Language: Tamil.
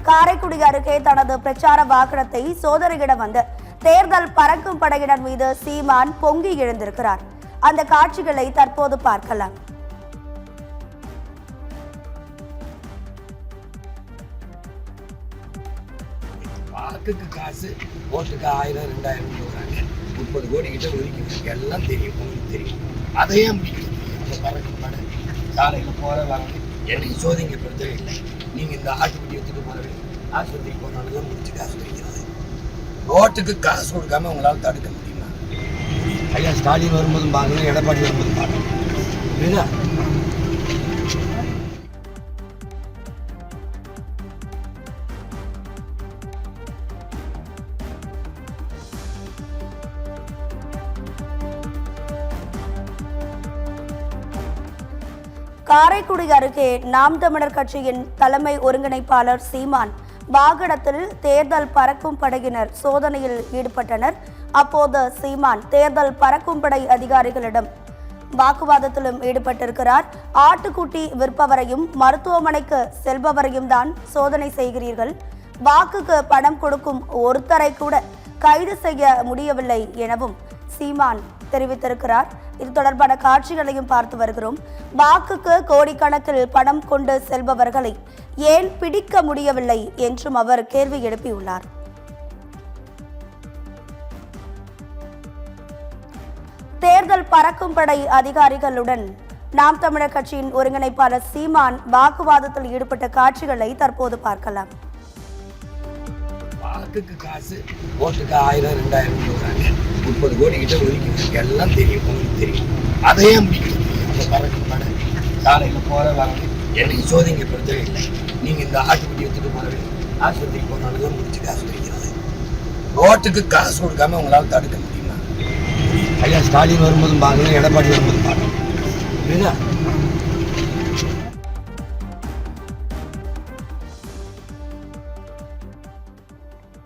காரைக்குடி அருகே தனது பிரச்சார வாகனத்தை சோதனையிட வந்த தேர்தல் பறக்கும் படையினர் மீது சீமான் பொங்கி எழுந்திருக்கிறார். அந்த காட்சிகளை தற்போது பார்க்கலாம். வாக்குக்கு காசு ஓட்டுக்கு 1000 2000 போடுறாங்க. 30 கோடி கிட்ட ஒதுக்கி எல்லாம் தெரியும், உங்களுக்கு தெரியும். அதையே முடிக்கிறது பறக்கும் படை சாலையில் போற வரணும் என்னைக்கு சோதனைப்படுத்தவே இல்லை. நீங்க இந்த ஆட்டுக்குட்டி எடுத்துட்டு போறவே ஆஸ்பத்திரிக்கு போனாலும் முடிச்சு காசு கிடைக்கிறது. ஓட்டுக்கு காசு கொடுக்காம உங்களால் தடுக்க முடியுமா? ஐயா ஸ்டாலின் வரும்போதும் பார்க்கணும், எடப்பாடி வரும்போதும் பார்க்கணும். புரியுதா? காரைக்குடி அருகே நாம் தமிழர் கட்சியின் தலைமை ஒருங்கிணைப்பாளர் சீமான் வாகனத்தில் தேர்தல் பறக்கும் படையினர் சோதனையில் ஈடுபட்டனர். அப்போது சீமான் தேர்தல் பறக்கும் படை அதிகாரிகளிடம் வாக்குவாதத்திலும் ஈடுபட்டிருக்கிறார். ஆட்டுக்குட்டி விற்பவரையும் மருத்துவமனைக்கு செல்பவரையும் தான் சோதனை செய்கிறீர்கள், வாக்குக்கு பணம் கொடுக்கும் ஒருத்தரை கூட கைது செய்ய முடியவில்லை எனவும் சீமான் தெரிவித்திருக்கிறார். இது தொடர்பான காட்சிகளையும் பார்த்து வருகிறோம். வாக்குக்கு கோடிக்கணக்கில் பணம் கொண்டு செல்பவர்களை ஏன் பிடிக்க முடியவில்லை என்றும் அவர் கேள்வி எழுப்பியுள்ளார். தேர்தல் பறக்கும் படை அதிகாரிகளுடன் நாம் தமிழர் கட்சியின் ஒருங்கிணைப்பாளர் சீமான் வாக்குவாதத்தில் ஈடுபட்ட காட்சிகளை தற்போது பார்க்கலாம். வாக்குக்கு காசு ஓட்டுக்கு 1000 2000 போடுறாங்க. 30 கோடி கிட்ட ஒதுக்கி எல்லாம் தெரியும், உங்களுக்கு தெரியும். அதையே முடிக்கிறது பறக்கும் படை சாலையில் போற வரணும் என்னைக்கு சோதனைப்படுத்தவே இல்லை. நீங்க இந்த ஆட்டுக்குட்டி எடுத்துட்டு போறவே ஆஸ்பத்திரிக்கு போனாலும் முடிச்சு காசு கிடைக்கிறது. ஓட்டுக்கு காசு கொடுக்காம உங்களால் தடுக்க முடியுமா? ஐயா ஸ்டாலின் வரும்போதும் பார்க்கணும், எடப்பாடி வரும்போதும் பார்க்கணும். புரியுதா?